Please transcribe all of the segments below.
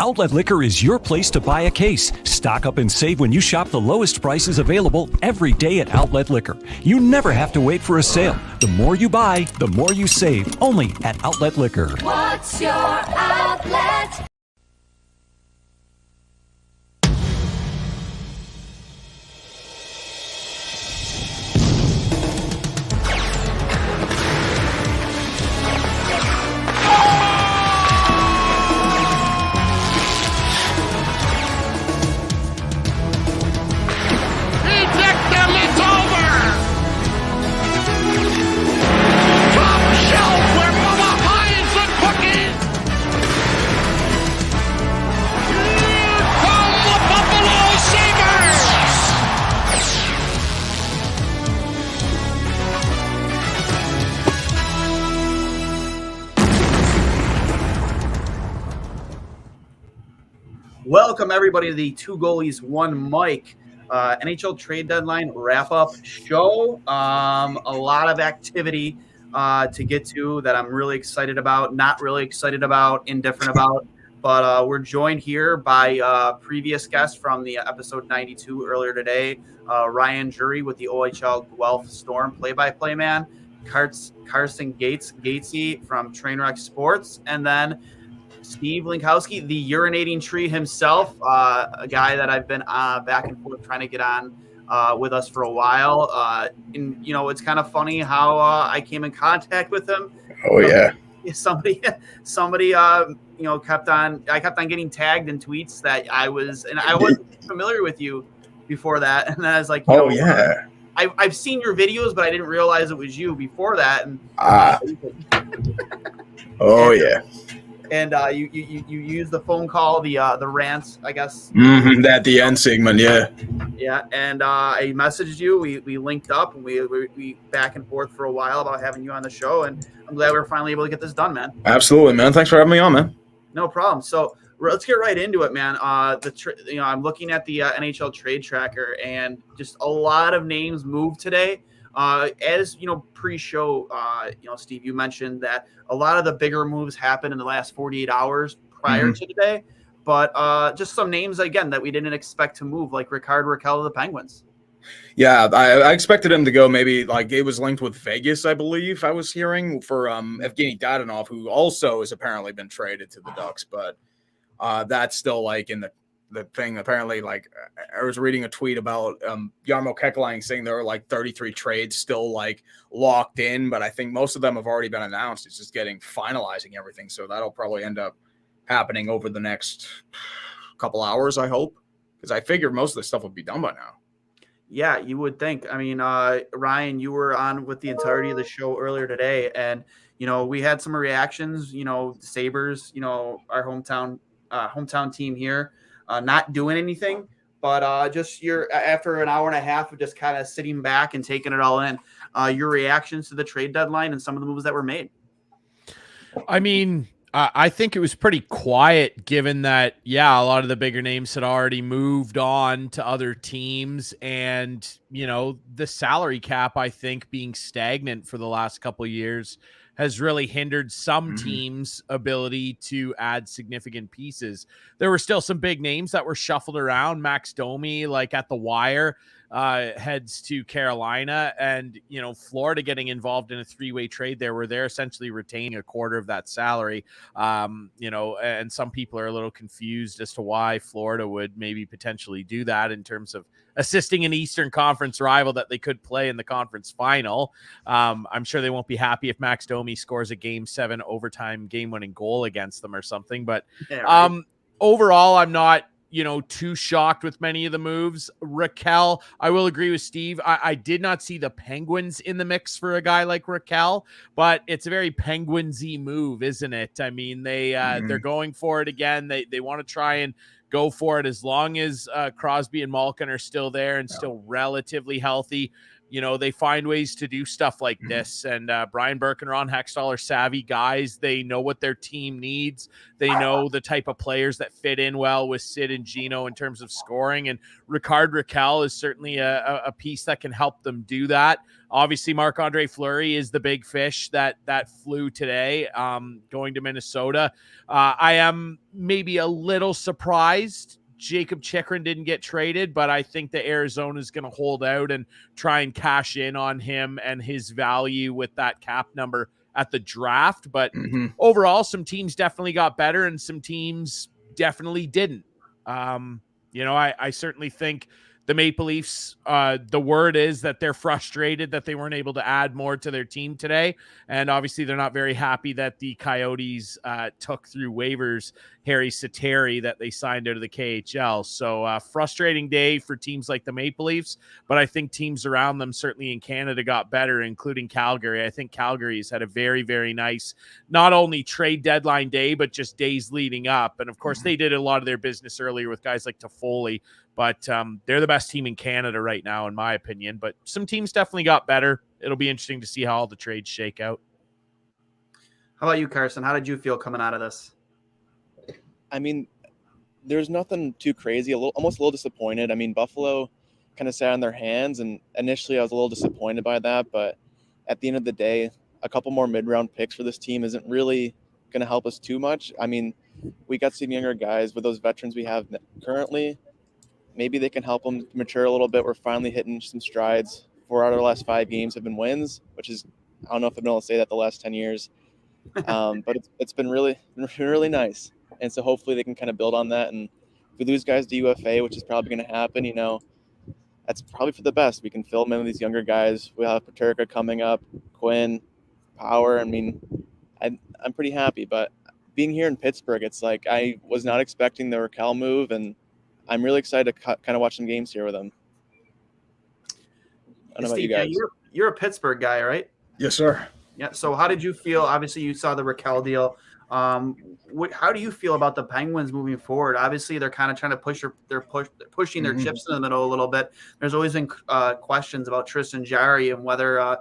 Outlet Liquor is your place to buy a case. Stock up and save when you shop the lowest prices available every day at Outlet Liquor. You never have to wait for a sale. The more you buy, the more you save. Only at Outlet Liquor. What's your outlet? Welcome, everybody, to the Two Goalies, One Mic NHL Trade Deadline wrap-up show. A lot of activity to get to that I'm really excited about, not really excited about, indifferent about. But we're joined here by previous guests from the episode 92 earlier today, Ryan Jury with the OHL Guelph Storm play-by-play man, Carson Gatesy from Trainwreck Sports, and then Steve Linkowski, the urinating tree himself, a guy that I've been back and forth trying to get on with us for a while. And, you know, it's kind of funny how I came in contact with him. Oh, yeah. Somebody, you know, I kept on getting tagged in tweets that I wasn't familiar with you before that. And then I was like, oh, yeah. I've seen your videos, but I didn't realize it was you before that. And, oh, yeah. And you use the phone call, the rants, I guess. At the end segment, yeah. Yeah, and I messaged you. We linked up, and we back and forth for a while about having you on the show, and I'm glad we were finally able to get this done, man. Absolutely, man. Thanks for having me on, man. No problem. So let's get right into it, man. I'm looking at the NHL Trade Tracker, and just a lot of names moved today. As you know, pre-show, Steve, you mentioned that a lot of the bigger moves happened in the last 48 hours prior to today, but just some names again that we didn't expect to move, like Rickard Rakell of the Penguins. Yeah, I expected him to go. Maybe like it was linked with Vegas, I believe. I was hearing for Evgeny Dadonov, who also has apparently been traded to the Ducks, but that's still like in the thing. Apparently, like I was reading a tweet about Jarmo Kekalainen saying there were like 33 trades still like locked in, but I think most of them have already been announced. It's just finalizing everything. So that'll probably end up happening over the next couple hours, I hope, because I figured most of the stuff would be done by now. Yeah, you would think. I mean, Ryan, you were on with the entirety of the show earlier today, and you know we had some reactions. You know, Sabres, you know, our hometown team here. Not doing anything, but just after an hour and a half of just kind of sitting back and taking it all in, your reactions to the trade deadline and some of the moves that were made. I mean, I think it was pretty quiet given that, a lot of the bigger names had already moved on to other teams, and, you know, the salary cap, I think, being stagnant for the last couple of years has really hindered some teams' ability to add significant pieces. There were still some big names that were shuffled around. Max Domi, like at the wire, heads to Carolina, and, you know, Florida getting involved in a three-way trade there where they're essentially retaining a quarter of that salary. You know, and some people are a little confused as to why Florida would maybe potentially do that in terms of assisting an Eastern Conference rival that they could play in the conference final. I'm sure they won't be happy if Max Domi scores a Game 7 overtime game-winning goal against them or something. But overall, I'm not, you know, too shocked with many of the moves. Rakell, I will agree with Steve. I did not see the Penguins in the mix for a guy like Rakell, but it's a very Penguins-y move, isn't it? I mean, they're going for it again. They want to try and go for it as long as Crosby and Malkin are still there and still relatively healthy. they find ways to do stuff like this. And Brian Burke and Ron Hextall are savvy guys. They know what their team needs. They know the type of players that fit in well with Sid and Gino in terms of scoring. And Ricard Raquel is certainly a piece that can help them do that. Obviously, Marc-Andre Fleury is the big fish that flew today, going to Minnesota. I am maybe a little surprised Jacob Chikrin didn't get traded, but I think that Arizona is going to hold out and try and cash in on him and his value with that cap number at the draft. But overall, some teams definitely got better and some teams definitely didn't. I certainly think the Maple Leafs, the word is that they're frustrated that they weren't able to add more to their team today. And obviously they're not very happy that the Coyotes took through waivers Harry Sateri that they signed out of the KHL. So frustrating day for teams like the Maple Leafs, but I think teams around them, certainly in Canada, got better, including Calgary. I think Calgary's had a very, very nice, not only trade deadline day, but just days leading up. And of course they did a lot of their business earlier with guys like Toffoli, but they're the best team in Canada right now, in my opinion. But some teams definitely got better. It'll be interesting to see how all the trades shake out. How about you, Carson? How did you feel coming out of this? I mean, there's nothing too crazy. Almost a little disappointed. I mean, Buffalo kind of sat on their hands, and initially I was a little disappointed by that. But at the end of the day, a couple more mid-round picks for this team isn't really going to help us too much. I mean, we got some younger guys with those veterans we have currently. Maybe they can help them mature a little bit. We're finally hitting some strides. 4 out of the last 5 games have been wins, which is, I don't know if I've been able to say that the last 10 years. But it's been really nice. And so hopefully they can kind of build on that. And if we lose guys to UFA, which is probably going to happen, that's probably for the best. We can fill them in with these younger guys. We'll have Paterka coming up, Quinn, Power. I mean, I'm pretty happy. But being here in Pittsburgh, it's like I was not expecting the Raquel move, and I'm really excited to kind of watch some games here with them. I don't know about you guys. You're a Pittsburgh guy, right? Yes, sir. Yeah. So how did you feel? Obviously, you saw the Raquel deal. How do you feel about the Penguins moving forward? Obviously, they're kind of trying to pushing their chips in the middle a little bit. There's always been questions about Tristan Jarry and whether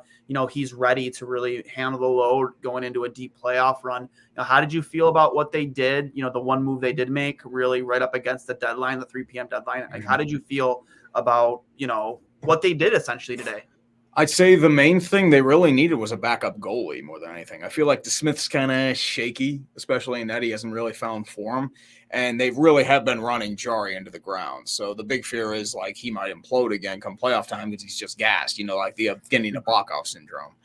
he's ready to really handle the load going into a deep playoff run. How did you feel about what they did? The one move they did make, really right up against the deadline, the 3 p.m. deadline. Like, how did you feel about what they did essentially today? I'd say the main thing they really needed was a backup goalie more than anything. I feel like DeSmith's kind of shaky, especially in that he hasn't really found form, and they really have been running Jarry into the ground. So the big fear is like he might implode again come playoff time because he's just gassed, like the getting a Bokov syndrome.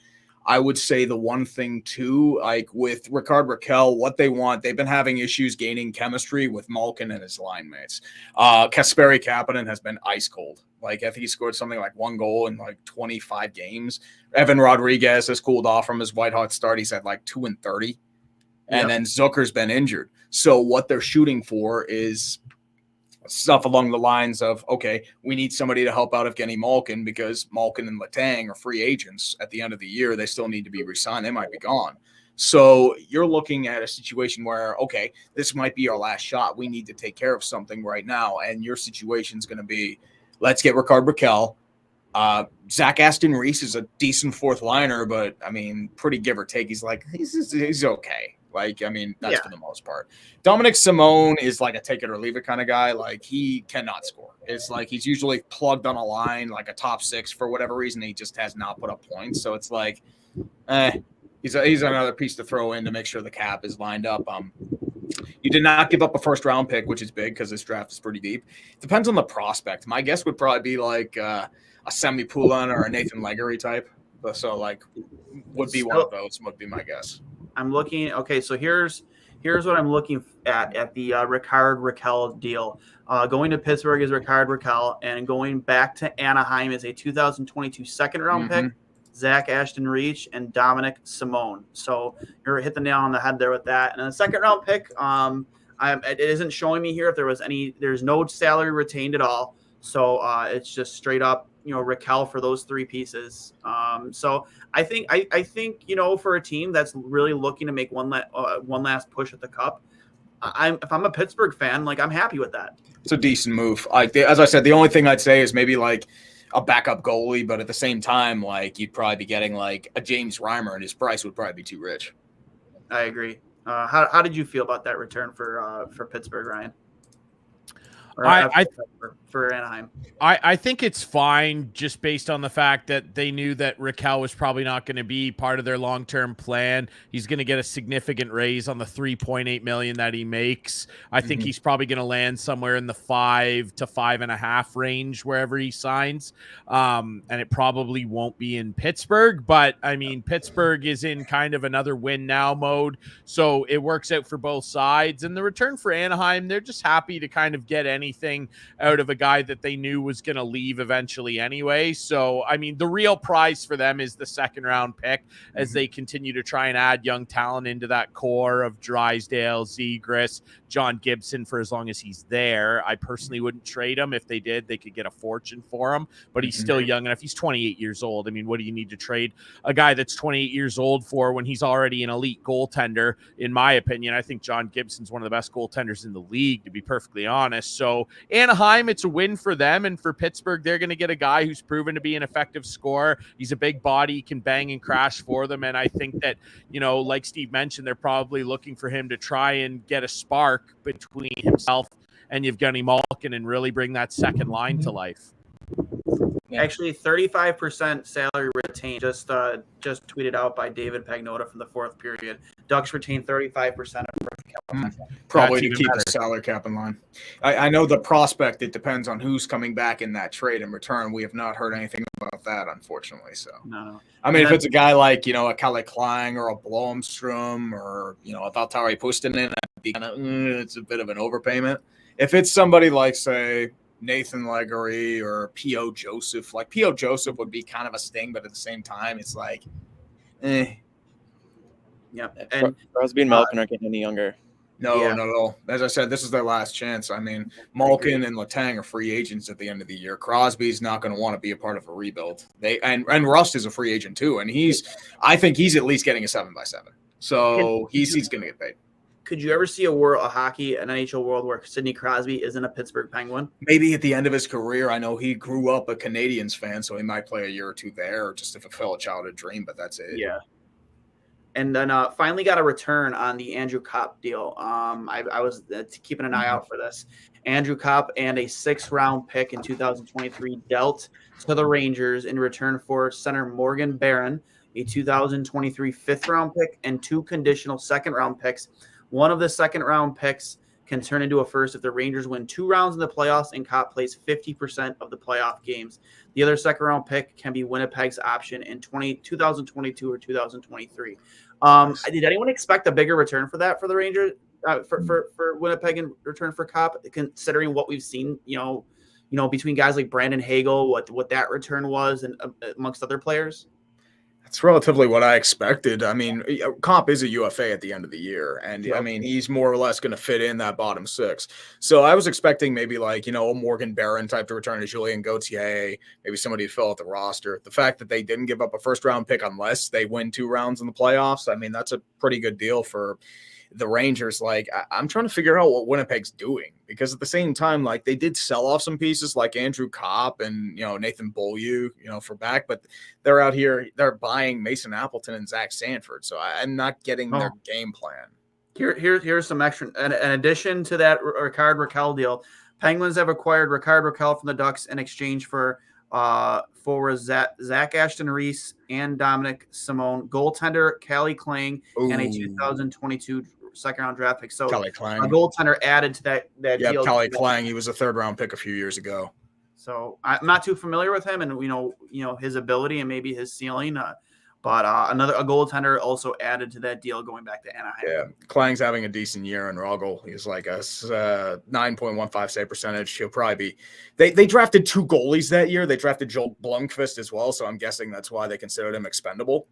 I would say the one thing too, like with Ricard Raquel, what they want, they've been having issues gaining chemistry with Malkin and his line mates. Kasperi Kapanen has been ice cold. Like I think he scored something like 1 goal in like 25 games. Evan Rodriguez has cooled off from his white hot start. He's at like 2 and 30. And then Zucker's been injured. So what they're shooting for is stuff along the lines of, okay, we need somebody to help out Evgeny Malkin because Malkin and Letang are free agents at the end of the year. They still need to be re-signed. They might be gone. So you're looking at a situation where, okay, this might be our last shot. We need to take care of something right now. And your situation is going to be, let's get Ricard Raquel. Zach Aston Reese is a decent fourth liner, but I mean, pretty give or take. He's okay. That's for the most part. Dominic Simone is like a take it or leave it kind of guy. Like he cannot score. It's like he's usually plugged on a line, like a top 6 for whatever reason. He just has not put up points. So it's like, he's another piece to throw in to make sure the cap is lined up. You did not give up a first round pick, which is big because this draft is pretty deep. Depends on the prospect. My guess would probably be like a Semi Poulin or a Nathan Leggery type. So would be one of those would be my guess. I'm looking. Okay, so here's what I'm looking at the Ricard Raquel deal. Going to Pittsburgh is Ricard Raquel, and going back to Anaheim is a 2022 second round pick, Zach Aston Reese and Dominic Simone. So you're hit the nail on the head there with that. And then the second round pick, it isn't showing me here if there was any. There's no salary retained at all. So it's just straight up, Raquel for those 3 pieces. So I think for a team that's really looking to make one last push at the cup, if I'm a Pittsburgh fan, like I'm happy with that. It's a decent move. As I said, the only thing I'd say is maybe like a backup goalie, but at the same time, like you'd probably be getting like a James Reimer, and his price would probably be too rich. I agree. How did you feel about that return for Pittsburgh, Ryan? Or for Anaheim? I think it's fine just based on the fact that they knew that Raquel was probably not going to be part of their long-term plan. He's going to get a significant raise on the $3.8 million that he makes. I think he's probably going to land somewhere in the 5 to 5.5 range wherever he signs. And it probably won't be in Pittsburgh, but I mean, Pittsburgh is in kind of another win now mode. So it works out for both sides. And the return for Anaheim, they're just happy to kind of get anything out of a guy that they knew was going to leave eventually anyway. So, I mean, the real prize for them is the second round pick as they continue to try and add young talent into that core of Drysdale, Zegras, John Gibson for as long as he's there. I personally wouldn't trade him. If they did, they could get a fortune for him, but he's still young enough. He's 28 years old. I mean, what do you need to trade a guy that's 28 years old for when he's already an elite goaltender? In my opinion, I think John Gibson's one of the best goaltenders in the league, to be perfectly honest. So Anaheim, it's a win for them, and for Pittsburgh, they're going to get a guy who's proven to be an effective scorer. He's a big body, can bang and crash for them, and I think that, you know, like Steve mentioned, they're probably looking for him to try and get a spark between himself and Evgeny Malkin and really bring that second line to life. Actually, 35% salary retained, just tweeted out by David Pagnotta from the fourth period. Ducks retain 35% of probably to keep the salary cap in line. I know the prospect, it depends on who's coming back in that trade in return. We have not heard anything about that, unfortunately. So no. I mean, if it's a guy like, you know, a Kalle Klang or a Blomstrom or, you know, a Valtteri Puustinen, it's a bit of an overpayment. If it's somebody like, say, Nathan Legary or P.O. Joseph, like P.O. Joseph would be kind of a sting, but at the same time, it's like, Yeah. And Crosby and Malkin aren't getting any younger. No, not at all. As I said, this is their last chance. I mean, Malkin and Letang are free agents at the end of the year. Crosby's not going to want to be a part of a rebuild. And Rust is a free agent too, and I think he's at least getting a 7x7. So he's going to get paid. Could you ever see a hockey, an NHL world where Sidney Crosby isn't a Pittsburgh Penguin? Maybe at the end of his career. I know he grew up a Canadiens fan, so he might play a year or two there, just to fulfill a childhood dream, but that's it. Yeah. And then finally got a return on the Andrew Kopp deal. I was keeping an eye out for this. Andrew Kopp and a 6th-round pick in 2023 dealt to the Rangers in return for center Morgan Barron, a 2023 5th-round pick, and 2 conditional 2nd-round picks. One of the 2nd-round picks can turn into a first if the Rangers win 2 rounds in the playoffs and Kopp plays 50% of the playoff games. The other 2nd-round pick can be Winnipeg's option in 2022 or 2023. Did anyone expect a bigger return for that for the Rangers, for Winnipeg in return for Kopp, considering what we've seen, you know, between guys like Brandon Hagel, what that return was, and amongst other players? That's relatively what I expected. I mean, Kopp is a UFA at the end of the year, and I mean, he's more or less going to fit in that bottom 6. So I was expecting maybe like, you know, a Morgan Barron type to return to Julien Gauthier, maybe somebody to fill out the roster. The fact that they didn't give up a 1st-round pick unless they win 2 rounds in the playoffs, I mean, that's a pretty good deal for the Rangers. Like, I'm trying to figure out what Winnipeg's doing, because at the same time, like, they did sell off some pieces like Andrew Kopp and, you know, Nathan Beaulieu, you know, for back, but they're out here, they're buying Mason Appleton and Zach Sanford. So I'm not getting their game plan. Here's some extra. In addition to that Rickard Rakell deal, Penguins have acquired Rickard Rakell from the Ducks in exchange for Zach Ashton Reese and Dominic Simone, goaltender Kalle Klang, and a 2022 2nd-round draft pick. So Kalle Klang, a goaltender added to that deal. Kalle Klang, he was a 3rd-round pick a few years ago. So I'm not too familiar with him, and you know his ability and maybe his ceiling. But a goaltender also added to that deal going back to Anaheim. Yeah, Klang's having a decent year, and Rogel, he's like a 9.15 save percentage. He'll probably be. They drafted 2 goalies that year. They drafted Joel Blomqvist as well, so I'm guessing that's why they considered him expendable.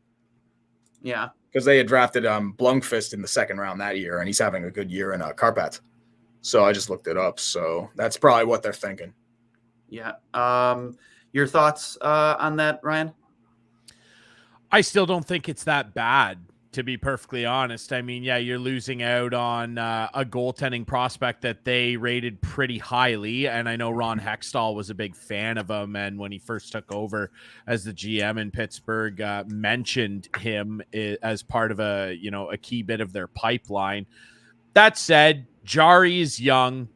Yeah, because they had drafted Blomqvist in the 2nd round that year, and he's having a good year in Karpat. So I just looked it up. So that's probably what they're thinking. Yeah. Your thoughts on that, Ryan? I still don't think it's that bad. to be perfectly honest. I mean, yeah, you're losing out on a goaltending prospect that they rated pretty highly. And I know Ron Hextall was a big fan of him. And when he first took over as the GM in Pittsburgh, mentioned him as part of a key bit of their pipeline. That said, Jari is young.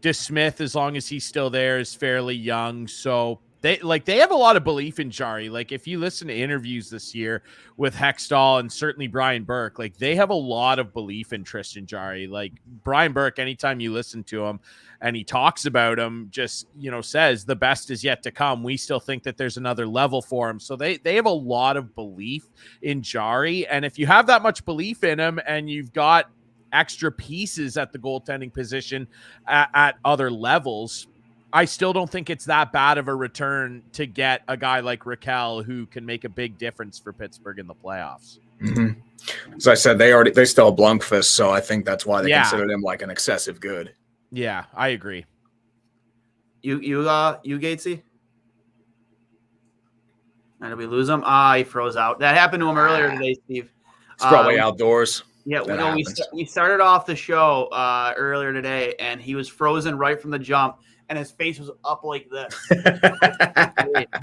DeSmith, as long as he's still there, is fairly young. So they have a lot of belief in Jari. Like, if you listen to interviews this year with Hextall and certainly Brian Burke, like, they have a lot of belief in Tristan Jari. Like, Brian Burke, anytime you listen to him and he talks about him, just, says the best is yet to come. We still think that there's another level for him. So they have a lot of belief in Jari. And if you have that much belief in him and you've got extra pieces at the goaltending position at other levels, I still don't think it's that bad of a return to get a guy like Raquel who can make a big difference for Pittsburgh in the playoffs. Mm-hmm. As I said, they still have Blomqvist, so I think that's why they considered him like an excessive good. Yeah, I agree. You Gatesy? And did we lose him? He froze out. That happened to him earlier today, Steve. It's probably outdoors. Yeah, we started off the show earlier today, and he was frozen right from the jump, and his face was up like this.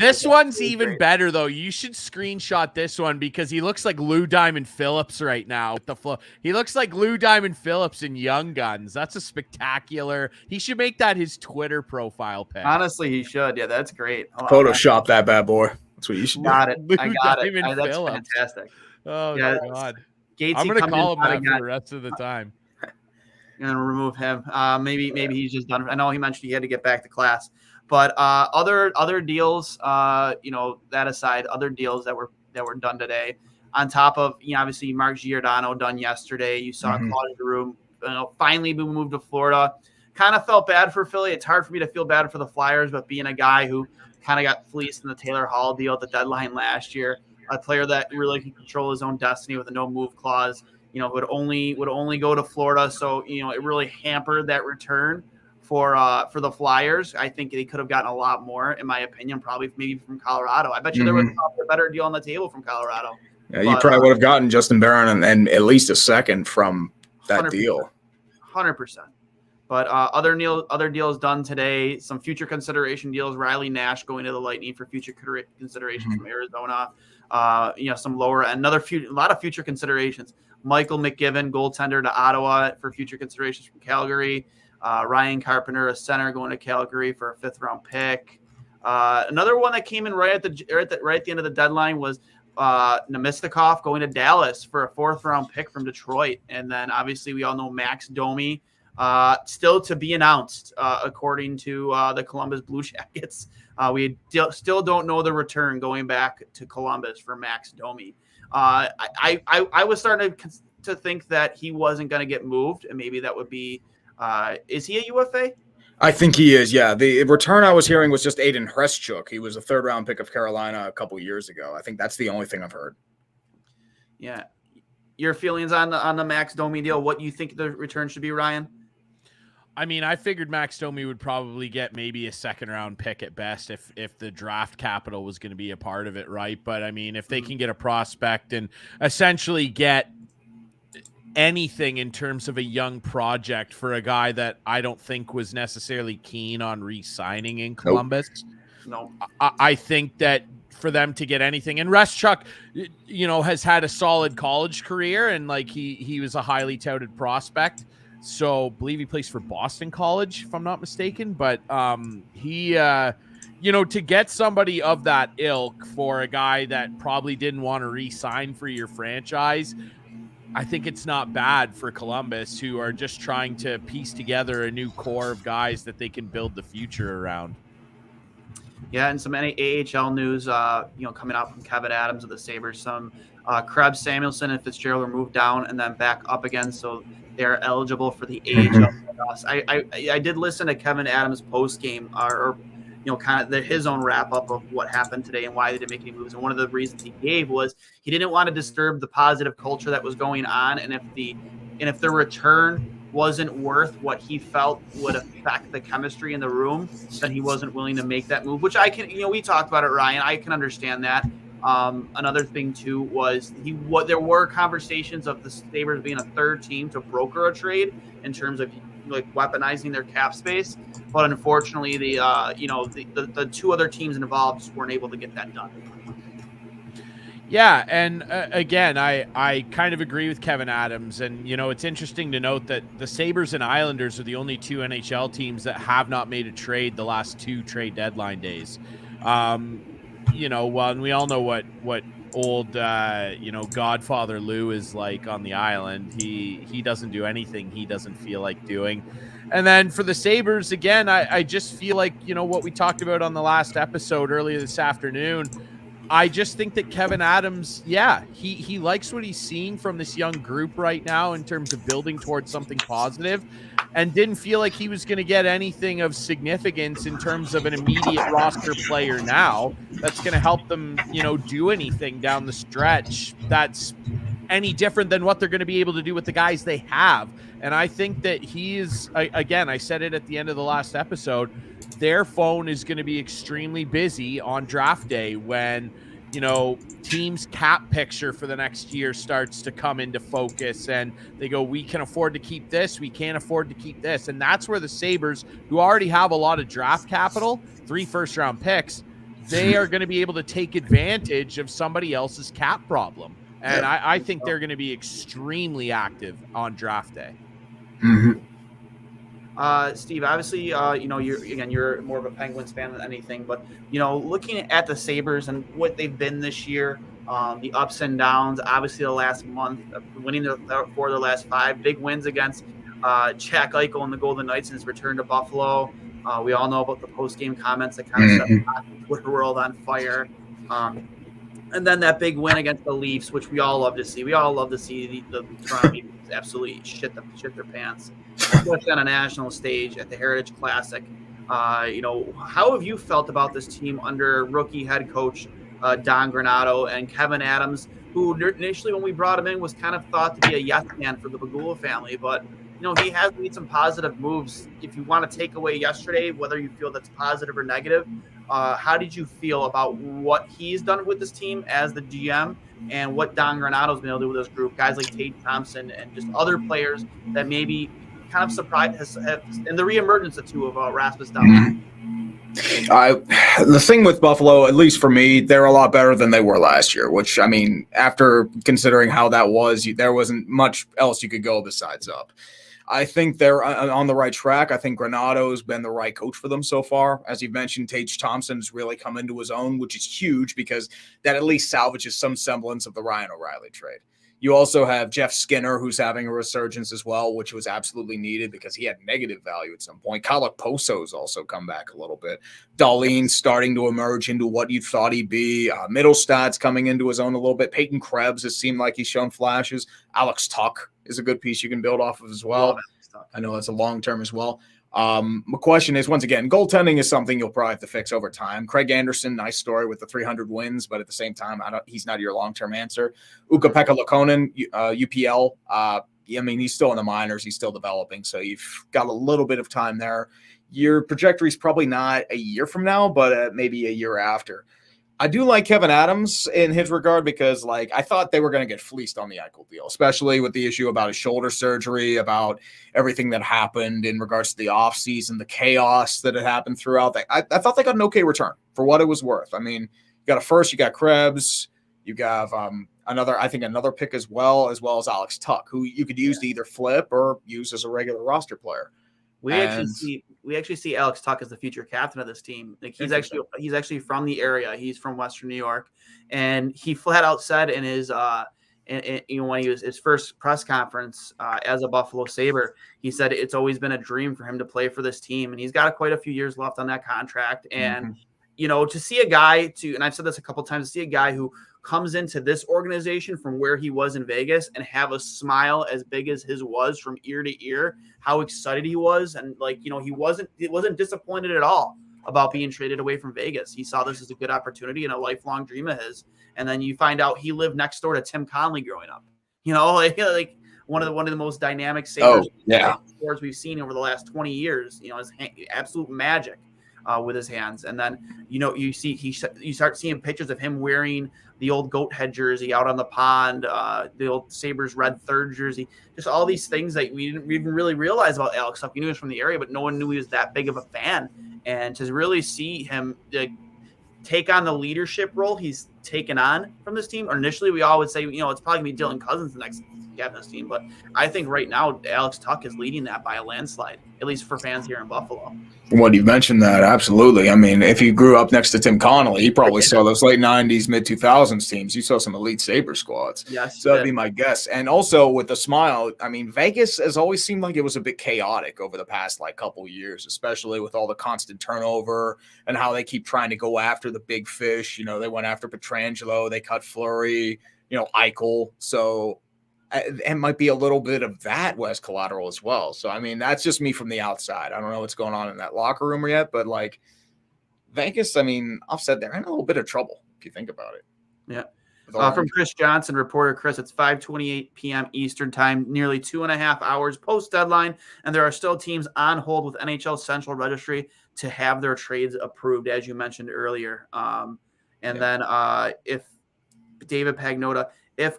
This one's even better, though. You should screenshot this one because he looks like Lou Diamond Phillips right now with the flow. He looks like Lou Diamond Phillips in Young Guns. That's a spectacular. He should make that his Twitter profile pic. Honestly, he should. Yeah, that's great. Photoshop that bad boy. That's what you should got do. it. I got it. That's Phillips. fantastic. Oh, yeah, God. Gatesy, I'm going to call him that for the rest of the time. Going to remove him. Maybe he's just done. I know he mentioned he had to get back to class, but other deals. That aside, other deals that were done today. On top of obviously Mark Giordano done yesterday. You saw Claude Giroux finally moved to Florida. Kind of felt bad for Philly. It's hard for me to feel bad for the Flyers, but being a guy who kind of got fleeced in the Taylor Hall deal at the deadline last year, a player that really can control his own destiny with a no move clause. Would only go to Florida. So, it really hampered that return for the Flyers. I think they could have gotten a lot more, in my opinion, probably maybe from Colorado. I bet you there was a better deal on the table from Colorado. Yeah, you probably would have gotten Justin Barron and at least a second from that 100%, deal. 100%. But other deals done today, some future consideration deals. Riley Nash going to the Lightning for future consideration from Arizona. Some lower end, a lot of future considerations. Michael McGiven, goaltender to Ottawa for future considerations from Calgary. Ryan Carpenter, a center, going to Calgary for a 5th round pick. Another one that came in right at the end of the deadline was Namestnikov going to Dallas for a 4th round pick from Detroit. And then obviously we all know Max Domi, still to be announced, according to the Columbus Blue Jackets. We still don't know the return going back to Columbus for Max Domi. I was starting to think that he wasn't going to get moved, and maybe that would be is he a UFA? I think he is, yeah. The return I was hearing was just Aiden Hreschuk. He was a 3rd round pick of Carolina a couple years ago. I think that's the only thing I've heard. Yeah. Your feelings on the Max Domi deal, what you think the return should be, Ryan? I mean, I figured Max Domi would probably get maybe a 2nd round pick at best if the draft capital was going to be a part of it, right? But I mean, if they can get a prospect and essentially get anything in terms of a young project for a guy that I don't think was necessarily keen on re-signing in Columbus. No. I think that for them to get anything, and Reschuk, has had a solid college career, and like he was a highly touted prospect. So I believe he plays for Boston College, if I'm not mistaken. But he, to get somebody of that ilk for a guy that probably didn't want to re-sign for your franchise, I think it's not bad for Columbus, who are just trying to piece together a new core of guys that they can build the future around. Yeah, and some AHL news, coming out from Kevin Adams of the Sabres. Some Krebs, Samuelson, and Fitzgerald were moved down and then back up again, so they're eligible for the AHL playoffs. I did listen to Kevin Adams' post game, or kind of his own wrap up of what happened today and why they didn't make any moves. And one of the reasons he gave was he didn't want to disturb the positive culture that was going on, and if the return wasn't worth what he felt would affect the chemistry in the room, then he wasn't willing to make that move. Which I can, we talked about it, Ryan. I can understand that. Another thing too was there were conversations of the Sabres being a third team to broker a trade in terms of like weaponizing their cap space, but unfortunately the two other teams involved just weren't able to get that done. Yeah, and again, I kind of agree with Kevin Adams, and it's interesting to note that the Sabres and Islanders are the only two NHL teams that have not made a trade the last 2 trade deadline days. And we all know what old Godfather Lou is like on the island. He doesn't do anything he doesn't feel like doing. And then for the Sabres, again, I just feel like what we talked about on the last episode earlier this afternoon. I just think that Kevin Adams, he likes what he's seeing from this young group right now in terms of building towards something positive, and didn't feel like he was going to get anything of significance in terms of an immediate roster player now that's going to help them, do anything down the stretch that's any different than what they're going to be able to do with the guys they have. And I think that he is, again, I said it at the end of the last episode, their phone is going to be extremely busy on draft day when, teams' cap picture for the next year starts to come into focus and they go, we can afford to keep this, we can't afford to keep this. And that's where the Sabres, who already have a lot of draft capital, 3 first-round picks, they are going to be able to take advantage of somebody else's cap problem. And I think they're going to be extremely active on draft day. Mm-hmm. Steve, obviously, you're more of a Penguins fan than anything, but looking at the Sabres and what they've been this year, the ups and downs, obviously the last month, winning their last 5 big wins against Jack Eichel and the Golden Knights in his return to Buffalo. We all know about the post-game comments that kind of set the Twitter world on fire. And then that big win against the Leafs, which we all love to see. We all love to see the Toronto Maple Leafs absolutely shit their pants, especially on a national stage at the Heritage Classic. How have you felt about this team under rookie head coach Don Granato and Kevin Adams, who initially when we brought him in was kind of thought to be a yes man for the Bagula family, but he has made some positive moves. If you want to take away yesterday, whether you feel that's positive or negative, how did you feel about what he's done with this team as the GM and what Don Granato's been able to do with this group? Guys like Tate Thompson and just other players that maybe kind of surprised and the reemergence of 2 of Rasmus Dahlin. The thing with Buffalo, at least for me, they're a lot better than they were last year, which, I mean, after considering how that was, there wasn't much else you could go besides up. I think they're on the right track. I think Granato's been the right coach for them so far. As you've mentioned, Tage Thompson's really come into his own, which is huge because that at least salvages some semblance of the Ryan O'Reilly trade. You also have Jeff Skinner, who's having a resurgence as well, which was absolutely needed because he had negative value at some point. Kyle Poso's also come back a little bit. Dahlin starting to emerge into what you thought he'd be. Middlestad's coming into his own a little bit. Peyton Krebs has seemed like he's shown flashes. Alex Tuck is a good piece you can build off of as well. I know that's a long term as well. My question is, once again, goaltending is something you'll probably have to fix over time. Craig Anderson, nice story with the 300 wins, but at the same time, he's not your long-term answer. Ukko-Pekka Luukkonen, UPL, I mean, he's still in the minors. He's still developing, so you've got a little bit of time there. Your trajectory is probably not a year from now, but maybe a year after. I do like Kevin Adams in his regard because, I thought they were going to get fleeced on the Eichel deal, especially with the issue about his shoulder surgery, about everything that happened in regards to the offseason, the chaos that had happened throughout. I thought they got an okay return for what it was worth. I mean, you got a first, you got Krebs, you got another pick as well as Alex Tuck, who you could use to either flip or use as a regular roster player. We actually see Alex Tuck as the future captain of this team. He's actually from the area. He's from Western New York, and he flat out said in his when he was his first press conference as a Buffalo Sabre, he said it's always been a dream for him to play for this team, and he's got quite a few years left on that contract. And to see a guy and I've said this a couple of times, to see a guy who comes into this organization from where he was in Vegas and have a smile as big as his was from ear to ear, how excited he was. And he wasn't disappointed at all about being traded away from Vegas. He saw this as a good opportunity and a lifelong dream of his. And then you find out he lived next door to Tim Connelly growing up, one of the most dynamic Sabres we've seen over the last 20 years, is absolute magic. with his hands. And then, you start seeing pictures of him wearing the old goat head jersey out on the pond, the old Sabres red third jersey, just all these things that we didn't even really realize about Alex Tuch. We knew he was from the area, but no one knew he was that big of a fan. And to really see him take on the leadership role he's taken on from this team. Or initially, we all would say, it's probably going to be Dylan Cousins the next captain of this team. But I think right now, Alex Tuch is leading that by a landslide, at least for fans here in Buffalo. Well, you mentioned that, absolutely. I mean, if you grew up next to Tim Connolly, you probably saw those late 90s, mid-2000s teams. You saw some elite Sabre squads. Yes. So that'd be my guess. And also with the smile, I mean, Vegas has always seemed like it was a bit chaotic over the past, couple years, especially with all the constant turnover and how they keep trying to go after the big fish. They went after Pietrangelo, they cut Fleury, Eichel. So it might be a little bit of that West collateral as well. So, I mean, that's just me from the outside. I don't know what's going on in that locker room yet, but Vegas, I mean, I've said they're in a little bit of trouble if you think about it. Yeah. From Chris Johnson, reporter Chris, it's 5:28 p.m. Eastern time, nearly 2.5 hours post-deadline, and there are still teams on hold with NHL Central Registry to have their trades approved, as you mentioned earlier. Then if David Pagnotta, if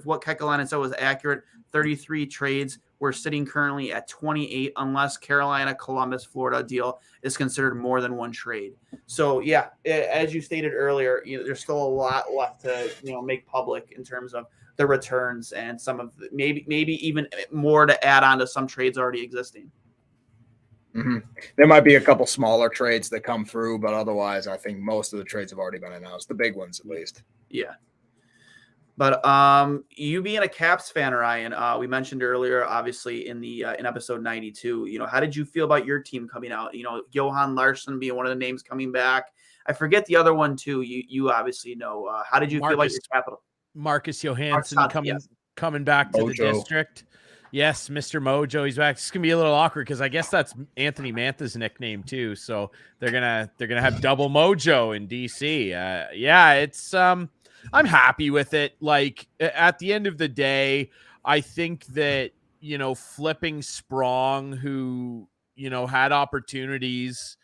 what Kekalainen said was accurate, 33 trades. We're sitting currently at 28, unless Carolina, Columbus, Florida deal is considered more than one trade. So, yeah, as you stated earlier, there's still a lot left to make public in terms of the returns and some of maybe even more to add on to some trades already existing. Mm-hmm. There might be a couple smaller trades that come through, but otherwise, I think most of the trades have already been announced. The big ones, at least. Yeah. But you being a Caps fan, Ryan, we mentioned earlier, obviously in episode 92, how did you feel about your team coming out? Johan Larsson being one of the names coming back. I forget the other one too. You obviously know. How did you feel about your Capital? Marcus Johansson coming back to the district. Yes, Mr. Mojo, he's back. It's gonna be a little awkward because I guess that's Anthony Mantha's nickname too. So they're gonna have double Mojo in DC. It's I'm happy with it. At the end of the day, I think that, flipping Sprong, who, had opportunities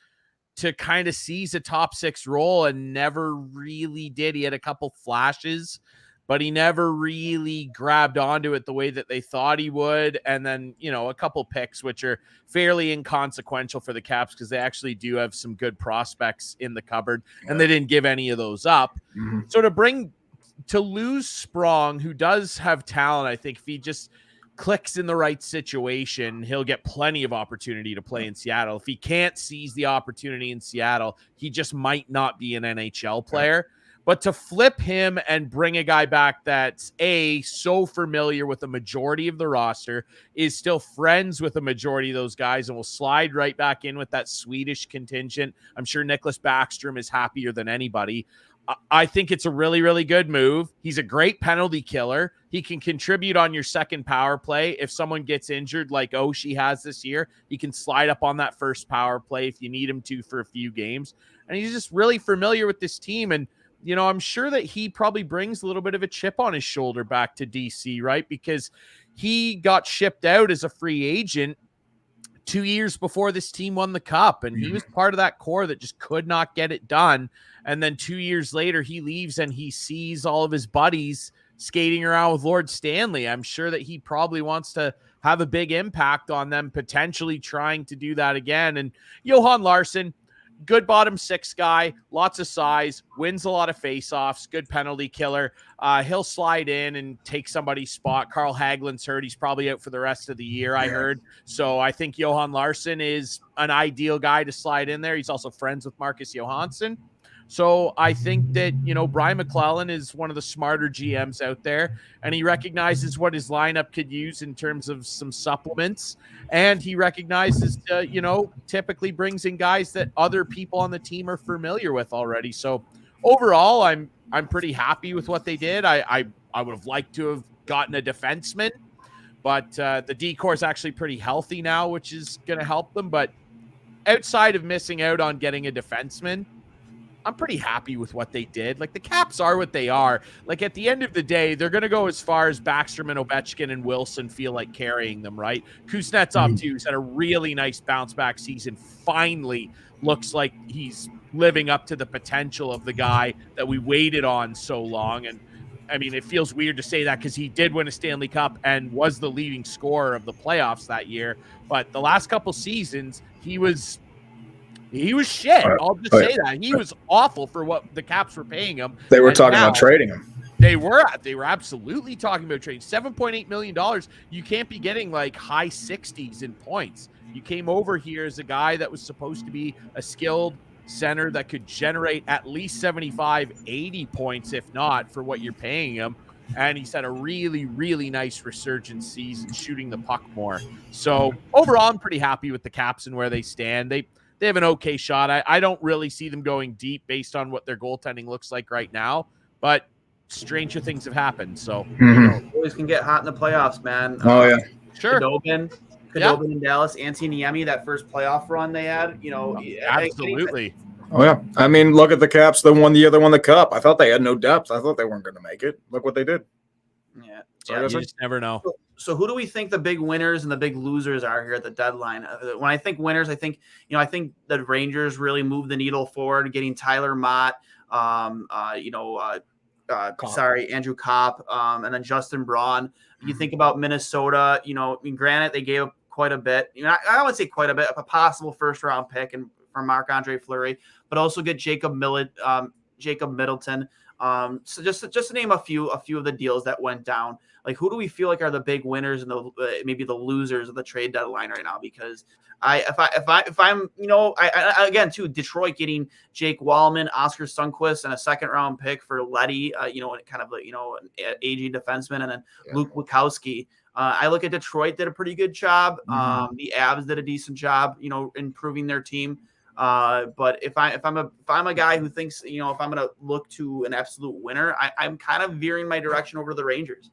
to kind of seize a top six role and never really did. He had a couple flashes, but he never really grabbed onto it the way that they thought he would. And then, a couple picks, which are fairly inconsequential for the Caps because they actually do have some good prospects in the cupboard, and they didn't give any of those up. Mm-hmm. So to lose Sprong, who does have talent, I think if he just clicks in the right situation, he'll get plenty of opportunity to play in Seattle. If he can't seize the opportunity in Seattle, he just might not be an NHL player. But to flip him and bring a guy back that's so familiar with the majority of the roster, is still friends with the majority of those guys, and will slide right back in with that Swedish contingent. I'm sure Nicklas Backstrom is happier than anybody. I think it's a really, really good move. He's a great penalty killer. He can contribute on your second power play. If someone gets injured like Oshie has this year, he can slide up on that first power play if you need him to for a few games. And he's just really familiar with this team. And, I'm sure that he probably brings a little bit of a chip on his shoulder back to DC, right? Because he got shipped out as a free agent 2 years before this team won the cup, and he was part of that core that just could not get it done. And then 2 years later, he leaves and he sees all of his buddies skating around with Lord Stanley. I'm sure that he probably wants to have a big impact on them, potentially trying to do that again. And Johan Larsson, good bottom six guy, lots of size, wins a lot of faceoffs, good penalty killer. He'll slide in and take somebody's spot. Carl Hagelin's hurt. He's probably out for the rest of the year, I heard. So I think Johan Larsson is an ideal guy to slide in there. He's also friends with Marcus Johansson. So I think that, Brian McClellan is one of the smarter GMs out there, and he recognizes what his lineup could use in terms of some supplements. And he recognizes, typically brings in guys that other people on the team are familiar with already. So overall, I'm pretty happy with what they did. I would have liked to have gotten a defenseman, but the D-core is actually pretty healthy now, which is going to help them. But outside of missing out on getting a defenseman, I'm pretty happy with what they did. Like, the Caps are what they are. Like, at the end of the day, they're going to go as far as Backstrom and Ovechkin and Wilson feel like carrying them, right? Kuznetsov, too, has had a really nice bounce-back season. Finally looks like he's living up to the potential of the guy that we waited on so long. And, I mean, it feels weird to say that because he did win a Stanley Cup and was the leading scorer of the playoffs that year. But the last couple seasons, he was shit. I'll just say that. He was awful for what the Caps were paying him. They were talking about trading him. They were absolutely talking about trading. $7.8 million. You can't be getting like high 60s in points. You came over here as a guy that was supposed to be a skilled center that could generate at least 75, 80 points, if not, for what you're paying him. And he's had a really, really nice resurgence season shooting the puck more. So overall, I'm pretty happy with the Caps and where they stand. They have an okay shot. I don't really see them going deep based on what their goaltending looks like right now, but stranger things have happened. So Always can get hot in the playoffs, man. Oh, yeah. Sure. Khudobin in Dallas, Antoniemi, that first playoff run they had, Absolutely. Oh, yeah. I mean, look at the Caps. They won the cup. I thought they had no depth. I thought they weren't going to make it. Look what they did. Yeah. You just never know. So who do we think the big winners and the big losers are here at the deadline? When I think winners, I think the Rangers really moved the needle forward, getting Tyler Mott, Andrew Kopp, and then Justin Braun. You think about Minnesota, granted they gave up quite a bit. I would say quite a bit, a possible first round pick and for Marc-Andre Fleury, but also get Jacob Middleton. So just to name a few of the deals that went down, like who do we feel like are the big winners and maybe the losers of the trade deadline right now? Because again Detroit getting Jake Wallman, Oscar Sundqvist, and a second round pick for Leddy, kind of an aging defenseman, and then Luke Wachowski. I look at Detroit did a pretty good job. The Avs did a decent job, improving their team. But if I'm a guy who thinks, if I'm going to look to an absolute winner, I'm kind of veering my direction over to the Rangers.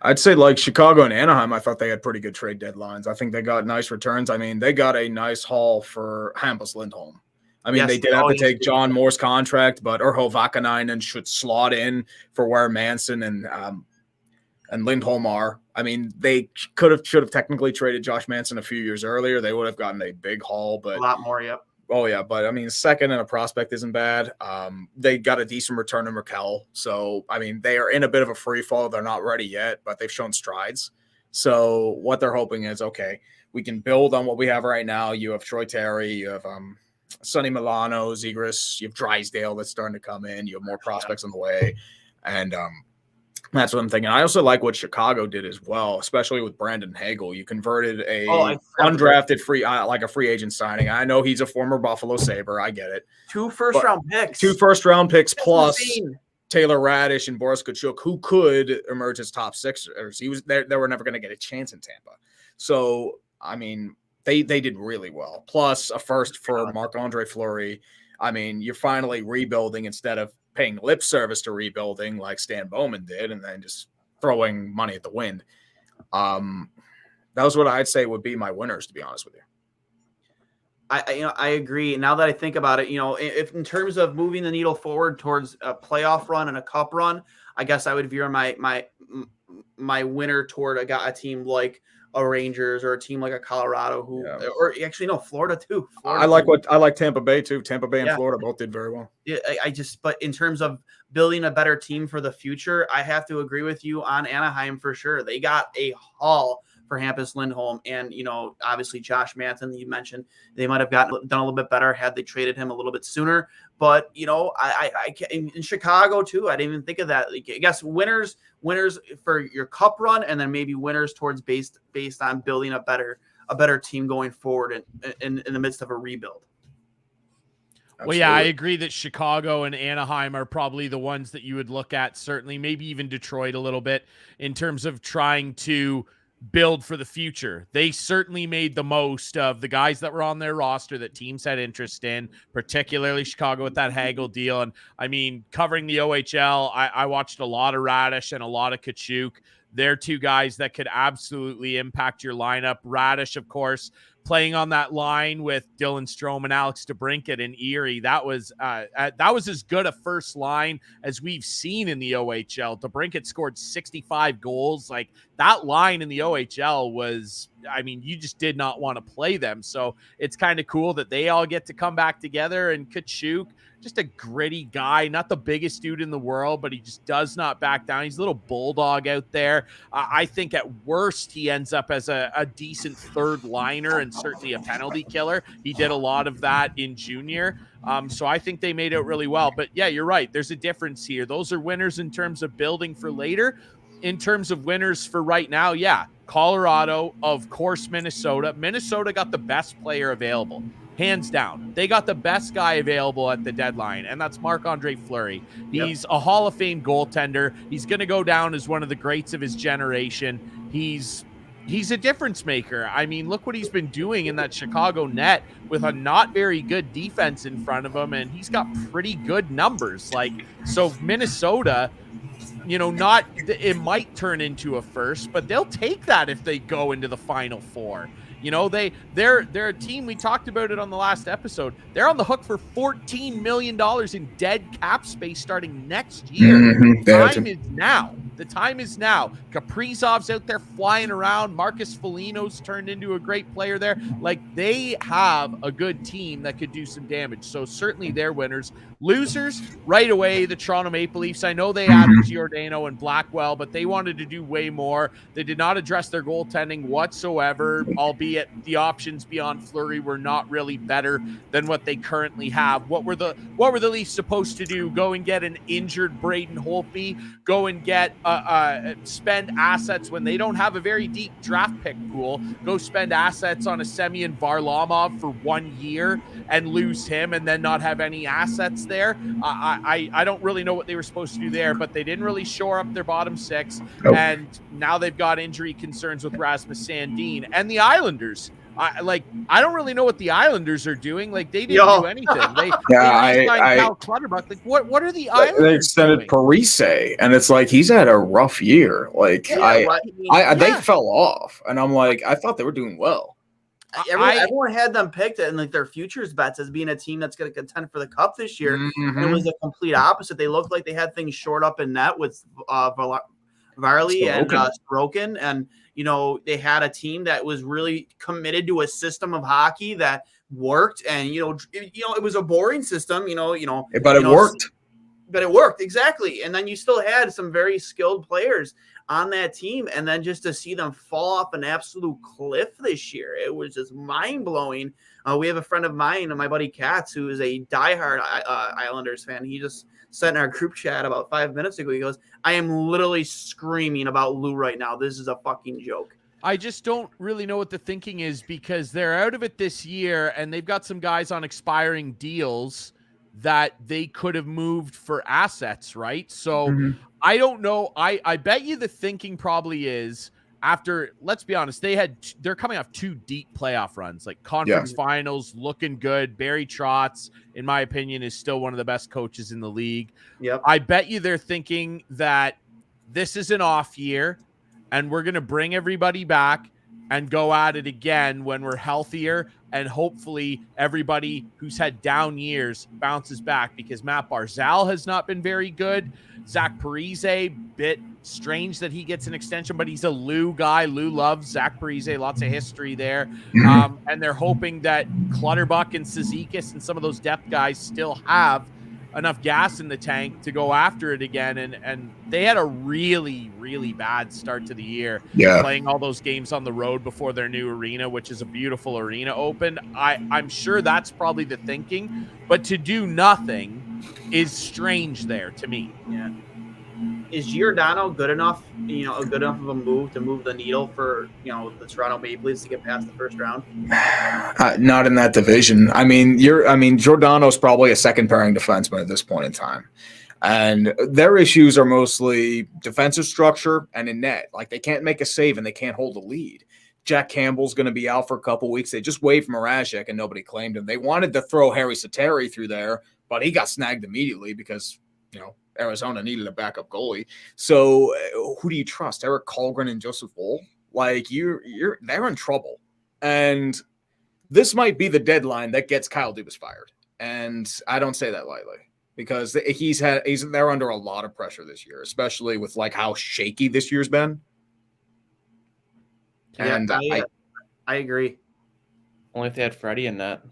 I'd say like Chicago and Anaheim, I thought they had pretty good trade deadlines. I think they got nice returns. I mean, they got a nice haul for Hampus Lindholm. I mean, they did have to take John Moore's contract, but Urho Vakanainen should slot in for where Manson and Lindholm are. I mean, they should have technically traded Josh Manson a few years earlier. They would have gotten a big haul, but a lot more, yep. Oh, yeah, but, I mean, second and a prospect isn't bad. They got a decent return in Raquel. So, I mean, they are in a bit of a free fall. They're not ready yet, but they've shown strides. So, what they're hoping is, okay, we can build on what we have right now. You have Troy Terry. You have Sonny Milano, Zegras. You have Drysdale that's starting to come in. You have more prospects on the way. And that's what I'm thinking. I also like what Chicago did as well, especially with Brandon Hagel. You converted a undrafted free, like a free agent signing. I know he's a former Buffalo Sabre. I get it. 2 first-round picks. 2 first-round picks plus Taylor Radish and Boris Kachuk, who could emerge as top sixers. He was there. They were never going to get a chance in Tampa. So, I mean, they did really well. Plus a first for Marc-Andre Fleury. I mean, you're finally rebuilding instead of paying lip service to rebuilding like Stan Bowman did and then just throwing money at the wind. That was what I'd say would be my winners, to be honest with you. I agree. Now that I think about it, if in terms of moving the needle forward towards a playoff run and a cup run, I guess I would veer my winner toward a team like a Rangers or a team like a Colorado or actually no, Florida too. I like Tampa Bay too. Tampa Bay and Florida both did very well. Yeah, but in terms of building a better team for the future, I have to agree with you on Anaheim for sure. They got a haul for Hampus Lindholm and, obviously Josh Manson, you mentioned they might have done a little bit better had they traded him a little bit sooner. But, I in Chicago too, I didn't even think of that. I guess winners for your cup run and then maybe winners towards based on building a better team going forward in the midst of a rebuild. Well, yeah, I agree that Chicago and Anaheim are probably the ones that you would look at, certainly, maybe even Detroit a little bit in terms of trying to build for the future. They certainly made the most of the guys that were on their roster that teams had interest in, particularly Chicago with that Hagel deal. And I mean, covering the OHL, I watched a lot of Radish and a lot of Kachuk. They're 2 guys that could absolutely impact your lineup. Radish, of course, playing on that line with Dylan Strome and Alex DeBrincat and Erie. That was as good a first line as we've seen in the OHL. DeBrincat scored 65 goals. Like, that line in the OHL was, I mean, you just did not want to play them. So it's kind of cool that they all get to come back together. And Kachuk, just a gritty guy, not the biggest dude in the world, but he just does not back down. He's a little bulldog out there. I think at worst he ends up as a decent third liner and certainly a penalty killer. He did a lot of that in junior. So I think they made it really well. But yeah, you're right. There's a difference here. Those are winners in terms of building for later. In terms of winners for right now, yeah, Colorado, of course, Minnesota. Minnesota got the best player available. Hands down. They got the best guy available at the deadline, and that's Marc-Andre Fleury. He's a Hall of Fame goaltender. He's going to go down as one of the greats of his generation. He's a difference maker. I mean, look what he's been doing in that Chicago net with a not very good defense in front of him, and he's got pretty good numbers. Like, so Minnesota, it might turn into a first, but they'll take that if they go into the Final Four. They're a team, we talked about it on the last episode. They're on the hook for $14 million in dead cap space starting next year. The time is now. Kaprizov's out there flying around. Marcus Foligno's turned into a great player there. Like, they have a good team that could do some damage. So certainly they're winners. Losers, right away, the Toronto Maple Leafs. I know they added Giordano and Blackwell, but they wanted to do way more. They did not address their goaltending whatsoever, albeit the options beyond Fleury were not really better than what they currently have. What were the Leafs supposed to do? Go and get an injured Braden Holtby? Go and get spend assets when they don't have a very deep draft pick pool? Go spend assets on a Semyon Varlamov for 1 year and lose him and then not have any assets there? I don't really know what they were supposed to do there, but they didn't really shore up their bottom six. Nope. And now they've got injury concerns with Rasmus Sandin and the Islanders. I don't really know what the Islanders are doing. Like, they didn't do anything. They Cal Clutterbuck. Like, what are the Islanders They extended doing? Parise, and it's like he's had a rough year. Like, they fell off, and I'm like, I thought they were doing well. Everyone had them picked and like their futures bets as being a team that's going to contend for the cup this year. Mm-hmm. And it was the complete opposite. They looked like they had things shored up in net with Varley and Sorokin, and they had a team that was really committed to a system of hockey that worked. And it was a boring system. But it worked. But it worked, exactly. And then you still had some very skilled players on that team, and then just to see them fall off an absolute cliff this year, it was just mind-blowing. We have a friend of mine, my buddy Katz, who is a diehard Islanders fan. He just said in our group chat about 5 minutes ago, he goes, I am literally screaming about Lou right now. This is a fucking joke. I just don't really know what the thinking is, because they're out of it this year, and they've got some guys on expiring deals that they could have moved for assets, right? So I don't know. I bet you the thinking probably is, after, let's be honest, they're coming off 2 deep playoff runs, like conference finals, looking good. Barry Trotz, in my opinion, is still one of the best coaches in the league. Yep. I bet you they're thinking that this is an off year and we're going to bring everybody back and go at it again when we're healthier, and hopefully everybody who's had down years bounces back, because Matt Barzal has not been very good. Zach Parise, bit strange that he gets an extension, but he's a Lou guy. Lou loves Zach Parise, lots of history there. And they're hoping that Clutterbuck and Cizikas and some of those depth guys still have enough gas in the tank to go after it again. And they had a really, really bad start to the year, playing all those games on the road before their new arena, which is a beautiful arena, opened. I'm sure that's probably the thinking, but to do nothing is strange there to me. Yeah. Is Giordano good enough, good enough of a move to move the needle for, the Toronto Maple Leafs to get past the first round? Not in that division. Giordano's probably a second pairing defenseman at this point in time. And their issues are mostly defensive structure and in net. Like, they can't make a save and they can't hold a lead. Jack Campbell's going to be out for a couple weeks. They just waived Mrazek and nobody claimed him. They wanted to throw Harry Sateri through there, but he got snagged immediately because, Arizona needed a backup goalie. So who do you trust? Eric Kallgren and Joseph Woll? Like, they're in trouble. And this might be the deadline that gets Kyle Dubas fired. And I don't say that lightly because he's they're under a lot of pressure this year, especially with like how shaky this year's been. Yeah, And I agree. Only if they had Freddie in that.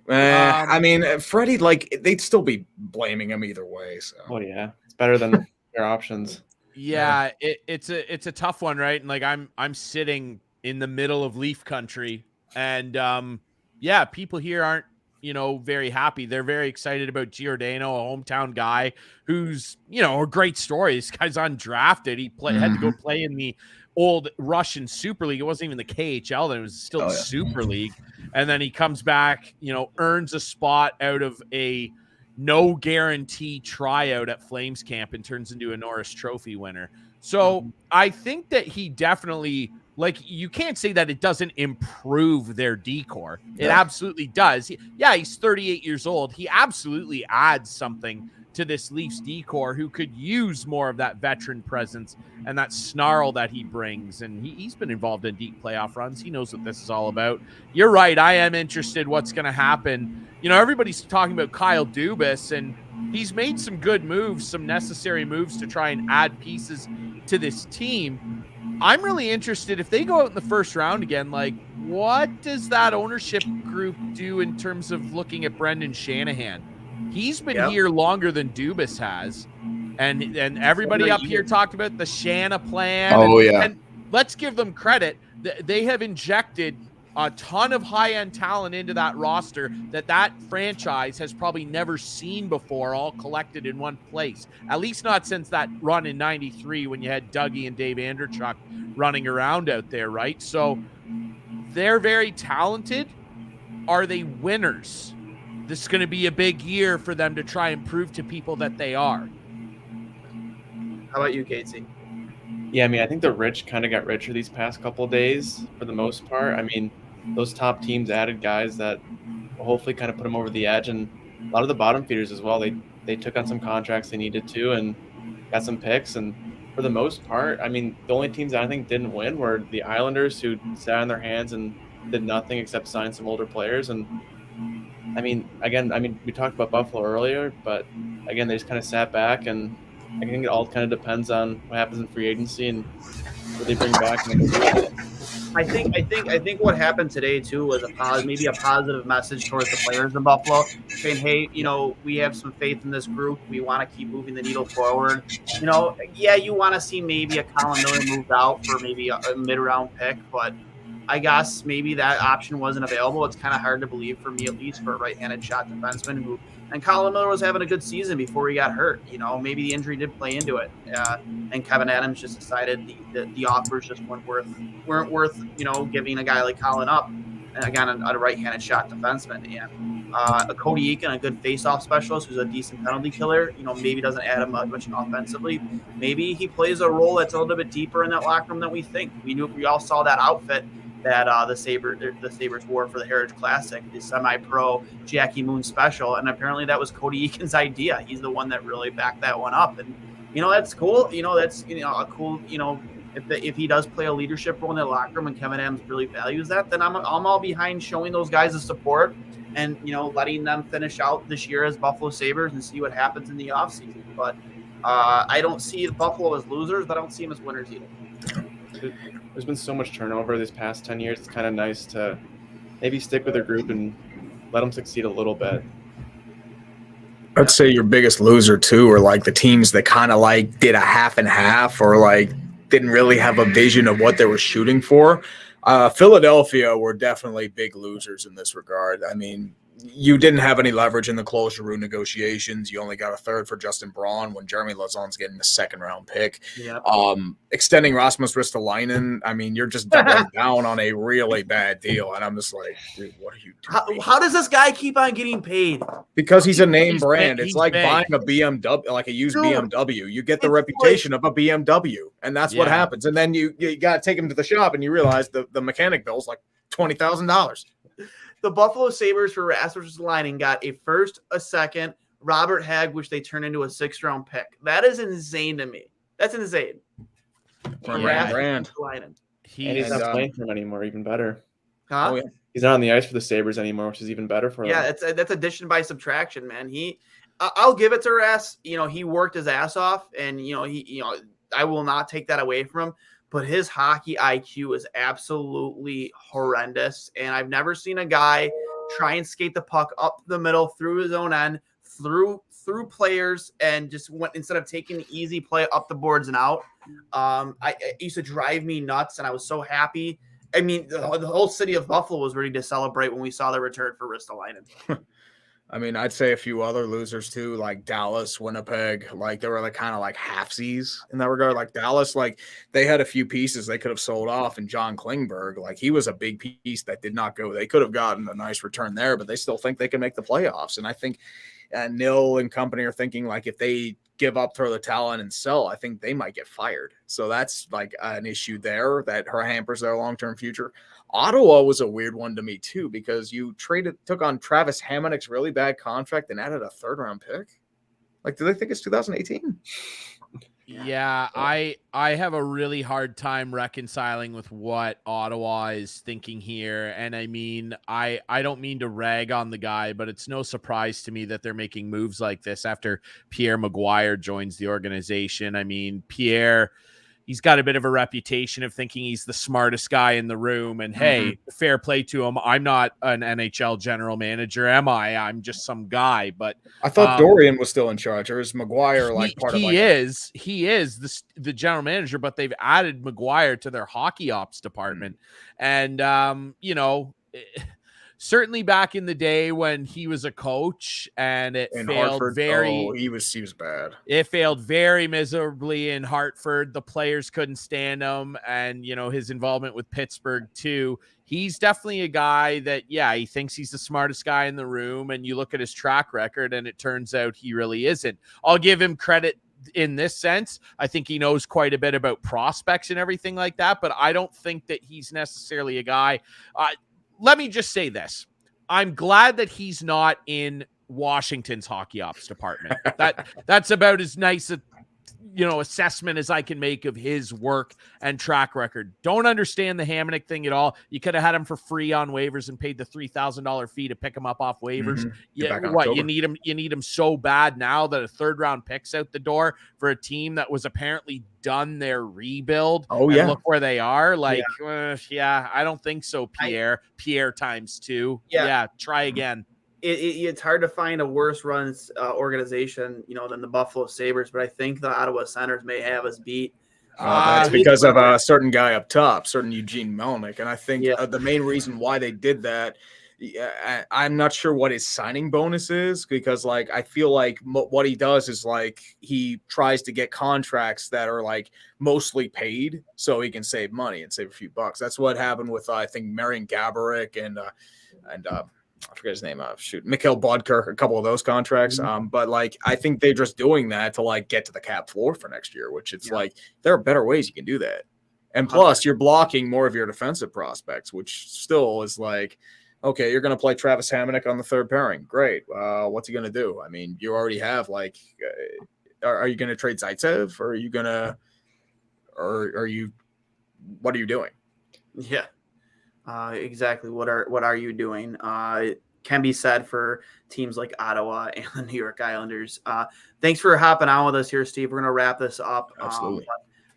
I mean, Freddie, like they'd still be blaming him either way. So. Oh yeah, it's better than their options. Yeah, it's a tough one, right? And like I'm sitting in the middle of Leaf country, and yeah, people here aren't very happy. They're very excited about Giordano, a hometown guy who's a great story. This guy's undrafted. He had to go play in the old Russian Super League. It wasn't even the KHL then; it was still the Super League. And then he comes back, earns a spot out of a no guarantee tryout at Flames camp and turns into a Norris Trophy winner. So I think that he definitely, you can't say that it doesn't improve their decor. It absolutely does. He's 38 years old. He absolutely adds something to this Leafs decor who could use more of that veteran presence and that snarl that he brings. And he's been involved in deep playoff runs. He knows what this is all about. You're right. I am interested what's going to happen. Everybody's talking about Kyle Dubas, and he's made some good moves, some necessary moves to try and add pieces to this team. I'm really interested if they go out in the first round again, what does that ownership group do in terms of looking at Brendan Shanahan? He's been here longer than Dubas has. And everybody up here talked about the Shana plan. And let's give them credit. They have injected a ton of high-end talent into that roster that franchise has probably never seen before, all collected in one place. At least not since that run in 93 when you had Dougie and Dave Andrechuk running around out there, right? So they're very talented. Are they winners? This is going to be a big year for them to try and prove to people that they are. How about you, Casey? Yeah, I mean, I think the rich kind of got richer these past couple of days for the most part. I mean, those top teams added guys that will hopefully kind of put them over the edge, and a lot of the bottom feeders as well. They took on some contracts they needed to and got some picks. And for the most part, I mean, the only teams that I think didn't win were the Islanders, who sat on their hands and did nothing except sign some older players. And I mean, we talked about Buffalo earlier, but again, they just kind of sat back, and I think it all kind of depends on what happens in free agency and what they bring back. I think what happened today too was maybe a positive message towards the players in Buffalo, saying, "Hey, we have some faith in this group. We want to keep moving the needle forward. You want to see maybe a Colin Miller moved out for maybe a mid-round pick, but I guess maybe that option wasn't available. It's kind of hard to believe for me, at least, for a right-handed shot defenseman and Colin Miller was having a good season before he got hurt. Maybe the injury did play into it. And Kevin Adams just decided the offers just weren't worth, giving a guy like Colin up. And again, a right-handed shot defenseman. And a Cody Eakin, a good face-off specialist who's a decent penalty killer, maybe doesn't add him much offensively. Maybe he plays a role that's a little bit deeper in that locker room than we think. We all saw that outfit that the Sabres wore for the Heritage Classic, the semi-pro Jackie Moon special, and apparently that was Cody Eakin's idea. He's the one that really backed that one up, and that's cool. That's a cool. If he does play a leadership role in the locker room and Kevin Adams really values that, then I'm all behind showing those guys the support and letting them finish out this year as Buffalo Sabres and see what happens in the offseason. But I don't see Buffalo as losers, but I don't see them as winners either. There's been so much turnover this past 10 years. It's kind of nice to maybe stick with a group and let them succeed a little bit. I'd say your biggest loser too, are the teams that kind of did a half and half, or didn't really have a vision of what they were shooting for. Philadelphia were definitely big losers in this regard. I mean, you didn't have any leverage in the close Giroux negotiations. You only got a third for Justin Braun when Jeremy Lauzon's getting a second-round pick. Yep. Extending Rasmus Ristolainen, I mean, you're just doubling down on a really bad deal. And I'm just like, dude, what are you doing? How does this guy keep on getting paid? Because he's a name brand. Big, it's like big. buying a BMW, like a used Dude, BMW. You get the reputation of a BMW, and that's what happens. And then you got to take him to the shop, and you realize the mechanic bill's like $20,000. The Buffalo Sabres for Rasmus Ristolainen got a first, a second, Robert Hagg, which they turned into a 6th-round pick. That is insane to me. That's insane. For a brand. Ristolainen. And he's not playing for him anymore, even better. Huh? Oh, yeah. He's not on the ice for the Sabres anymore, which is even better for them. That's addition by subtraction, man. I'll give it to Rass. He worked his ass off, and I will not take that away from him. But his hockey IQ is absolutely horrendous, and I've never seen a guy try and skate the puck up the middle through his own end, through players, and just went instead of taking the easy play up the boards and out. It used to drive me nuts, and I was so happy. I mean, the whole city of Buffalo was ready to celebrate when we saw the return for Ristolainen. I mean, I'd say a few other losers too, like Dallas, Winnipeg. Like they were kind of like halfsies in that regard. Like Dallas, like they had a few pieces they could have sold off, and John Klingberg, like he was a big piece that did not go. They could have gotten a nice return there, but they still think they can make the playoffs. And I think Nhl and company are thinking like if they give up, throw the towel in, and sell, I think they might get fired. So that's like an issue there that hampers their long-term future. Ottawa was a weird one to me too, because you took on Travis Hamonick's really bad contract and added a 3rd-round pick. Like, do they think it's 2018? Yeah, I have a really hard time reconciling with what Ottawa is thinking here. And I mean, I don't mean to rag on the guy, but it's no surprise to me that they're making moves like this after Pierre Maguire joins the organization. I mean, Pierre, he's got a bit of a reputation of thinking he's the smartest guy in the room. And hey, fair play to him. I'm not an NHL general manager, am I? I'm just some guy. But I thought Dorian was still in charge, or is Maguire he is the general manager, but they've added Maguire to their hockey ops department. And certainly back in the day when he was a coach, and he was bad. It failed very miserably in Hartford. The players couldn't stand him, and his involvement with Pittsburgh too. He's definitely a guy that, he thinks he's the smartest guy in the room, and you look at his track record, and it turns out he really isn't. I'll give him credit in this sense. I think he knows quite a bit about prospects and everything like that, but I don't think that he's necessarily a guy. Let me just say this. I'm glad that he's not in Washington's hockey ops department. That's about as nice a assessment as I can make of his work and track record. Don't understand the Hamonick thing at all. You could have had him for free on waivers and paid the $3,000 fee to pick him up off waivers. You need him so bad now that a 3rd-round pick's out the door for a team that was apparently done their rebuild. Look where they are. I don't think so, Pierre. Pierre times 2. Try again. It's hard to find a worse run organization, than the Buffalo Sabres, but I think the Ottawa Senators may have us beat. That's because of a certain guy up top, certain Eugene Melnick. And I think the main reason why they did that, I'm not sure what his signing bonus is, because I feel like what he does is he tries to get contracts that are mostly paid so he can save money and save a few bucks. That's what happened with, I think, Marian Gaborik and I forget his name. Mikhail Bodker, a couple of those contracts. But I think they're just doing that to get to the cap floor for next year, which there are better ways you can do that. And plus, you're blocking more of your defensive prospects, which still is okay, you're going to play Travis Hamonick on the 3rd pairing. Great. What's he going to do? I mean, you already have are you going to trade Zaitsev, or are you going to, what are you doing? Yeah. Exactly. What are you doing? Can be said for teams like Ottawa and the New York Islanders. Thanks for hopping on with us here, Steve. We're going to wrap this up. Absolutely.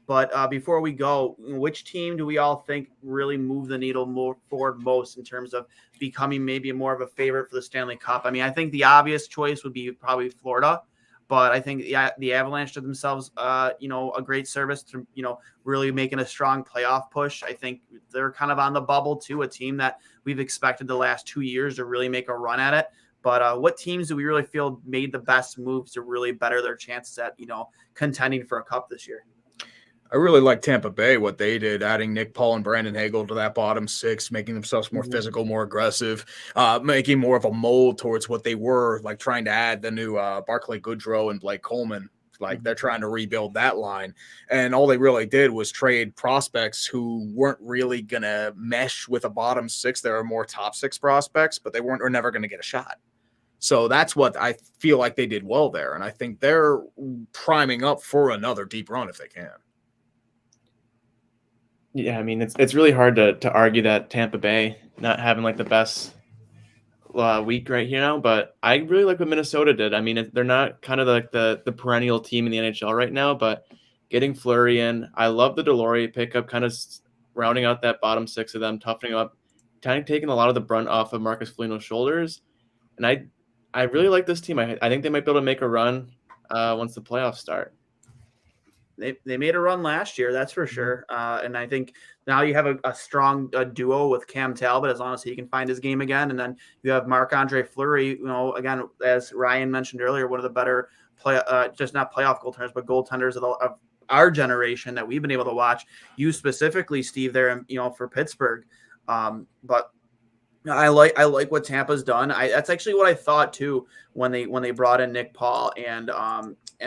But before we go, which team do we all think really moved the needle forward most in terms of becoming maybe more of a favorite for the Stanley Cup? I mean, I think the obvious choice would be probably Florida. But I think the Avalanche did themselves, a great service to, really making a strong playoff push. I think they're kind of on the bubble too, a team that we've expected the last 2 years to really make a run at it. But what teams do we really feel made the best moves to really better their chances at, contending for a cup this year? I really like Tampa Bay, what they did, adding Nick Paul and Brandon Hagel to that bottom 6, making themselves more physical, more aggressive, making more of a mold towards what they were, trying to add the new Barclay Goodrow and Blake Coleman. They're trying to rebuild that line. And all they really did was trade prospects who weren't really going to mesh with a bottom 6. They were more top 6 prospects, but they were never going to get a shot. So that's what I feel like they did well there. And I think they're priming up for another deep run if they can. Yeah, I mean, it's really hard to argue that Tampa Bay not having like the best week right here now, but I really like what Minnesota did. I mean, they're not kind of like the perennial team in the NHL right now, but getting Fleury in, I love the Delory pickup, kind of rounding out that bottom six of them, toughening up, kind of taking a lot of the brunt off of Marcus Foligno's shoulders. And I really like this team. I think they might be able to make a run once the playoffs start. They made a run last year, that's for sure. And I think now you have a strong duo with Cam Talbot, as long as he can find his game again. And then you have Marc-Andre Fleury, you know, again, as Ryan mentioned earlier, one of the better just not playoff goaltenders, but goaltenders of our generation that we've been able to watch. You specifically, Steve, there, you know, for Pittsburgh. But I like what Tampa's done. That's actually what I thought too when they brought in Nick Paul and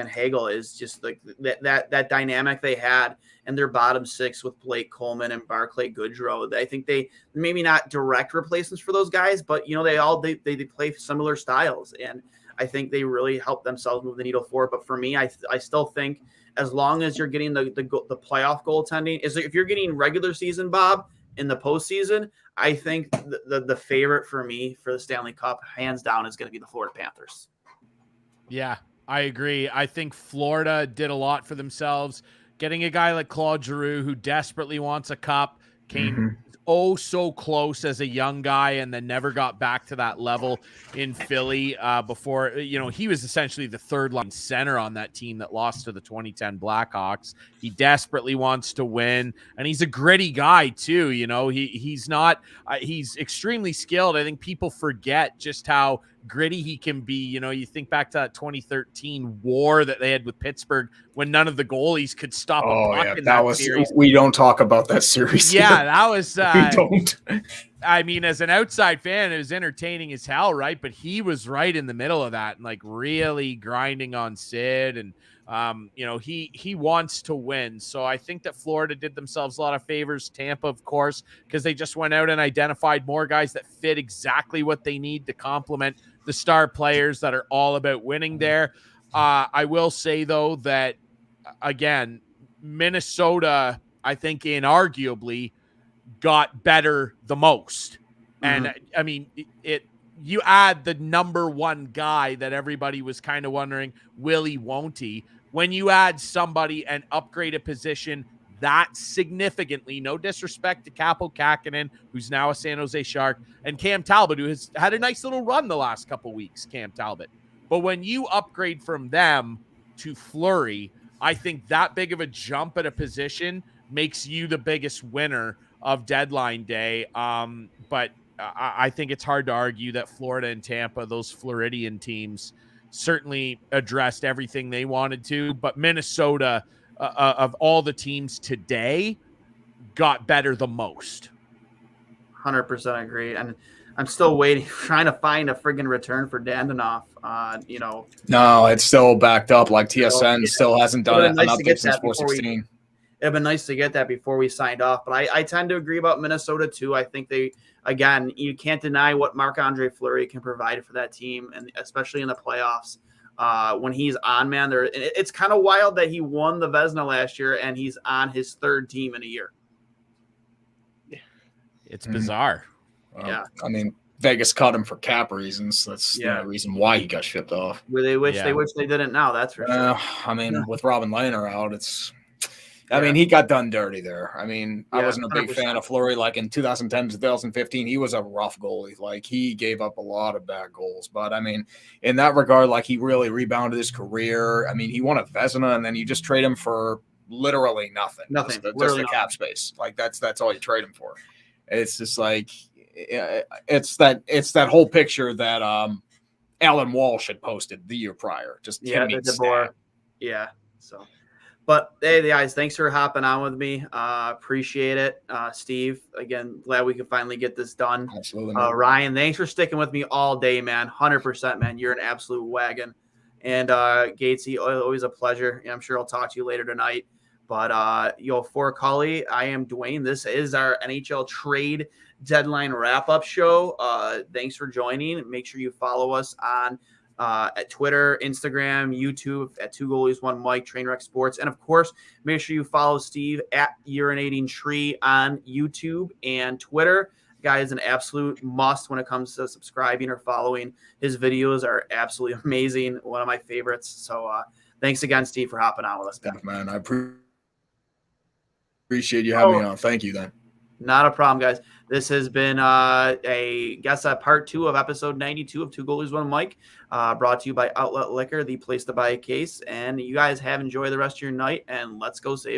Hagel, is just like that dynamic they had in their bottom six with Blake Coleman and Barclay Goodrow. I think they maybe not direct replacements for those guys, but you know they play similar styles, and I think they really helped themselves move the needle forward. But for me, I still think as long as you're getting the playoff goaltending, is if you're getting regular season, Bob, in the postseason, I think the favorite for me for the Stanley Cup, hands down, is going to be the Florida Panthers. Yeah, I agree. I think Florida did a lot for themselves. Getting a guy like Claude Giroux, who desperately wants a cup, came so close as a young guy and then never got back to that level in Philly before, you know, he was essentially the third line center on that team that lost to the 2010 Blackhawks. He desperately wants to win, and he's a gritty guy too. You know, he's not, he's extremely skilled. I think people forget just how gritty he can be. You know, you think back to that 2013 war that they had with Pittsburgh when none of the goalies could stop a puck in that series. We don't talk about that series. Yeah, that was we don't. I mean, as an outside fan, it was entertaining as hell, right? But he was right in the middle of that and like really grinding on Sid, and you know, he wants to win. So I think that Florida did themselves a lot of favors. Tampa, of course, because they just went out and identified more guys that fit exactly what they need to complement the star players that are all about winning there. I will say, though, that, again, Minnesota, I think, inarguably got better the most. And, I mean, you add the number one guy that everybody was kind of wondering, will he, won't he? When you add somebody and upgrade a position that significantly, no disrespect to Kaapo Kähkönen, who's now a San Jose Shark, and Cam Talbot, who has had a nice little run the last couple weeks, Cam Talbot. But when you upgrade from them to Fleury, I think that big of a jump at a position makes you the biggest winner of deadline day. But I think it's hard to argue that Florida and Tampa, those Floridian teams, certainly addressed everything they wanted to. But Minnesota, of all the teams today, got better the most. 100% agree. And I'm still waiting, trying to find a friggin' return for Dandonoff. You know, no, it's still backed up. Like TSN still hasn't done it. Nice an update since 416. It'd been nice to get that before we signed off. But I tend to agree about Minnesota too. I think they, again, you can't deny what Marc-Andre Fleury can provide for that team, and especially in the playoffs. When he's on, man, it's kind of wild that he won the Vezina last year and he's on his third team in a year. It's bizarre. Yeah. I mean, Vegas cut him for cap reasons. That's the reason why he got shipped off. They wish they didn't now. That's for sure. I mean, with Robin Lehner out, I mean, he got done dirty there. I mean, I wasn't a big 100%. Fan of Fleury. Like in 2010, 2015, he was a rough goalie. Like he gave up a lot of bad goals. But I mean, in that regard, like he really rebounded his career. I mean, he won a Vezina, and then you just trade him for literally nothing. Nothing. Just the cap space. Like that's all you trade him for. It's just like it's that whole picture that Alan Walsh had posted the year prior. Just DeBoer. Yeah. So. But hey, guys, thanks for hopping on with me. Appreciate it. Steve, again, glad we could finally get this done. Absolutely. Ryan, thanks for sticking with me all day, man. 100%, man. You're an absolute wagon. And Gatesy, always a pleasure. I'm sure I'll talk to you later tonight. But for Cully, I am Duane. This is our NHL Trade Deadline wrap-up show. Thanks for joining. Make sure you follow us on at Twitter, Instagram, YouTube at 2 Goalies 1 Mike, Trainwreck Sports. And of course, make sure you follow Steve at Urinating Tree on YouTube and Twitter. guy is an absolute must when it comes to subscribing or following. His videos are absolutely amazing. One of my favorites. So thanks again, Steve, for hopping on with us. Yeah, man, I appreciate you having me on. Thank you, then. Not a problem, guys. This has been part 2 of episode 92 of Two Goalies, One Mic, brought to you by Outlet Liquor, the place to buy a case. And you guys have enjoyed the rest of your night, and let's go save.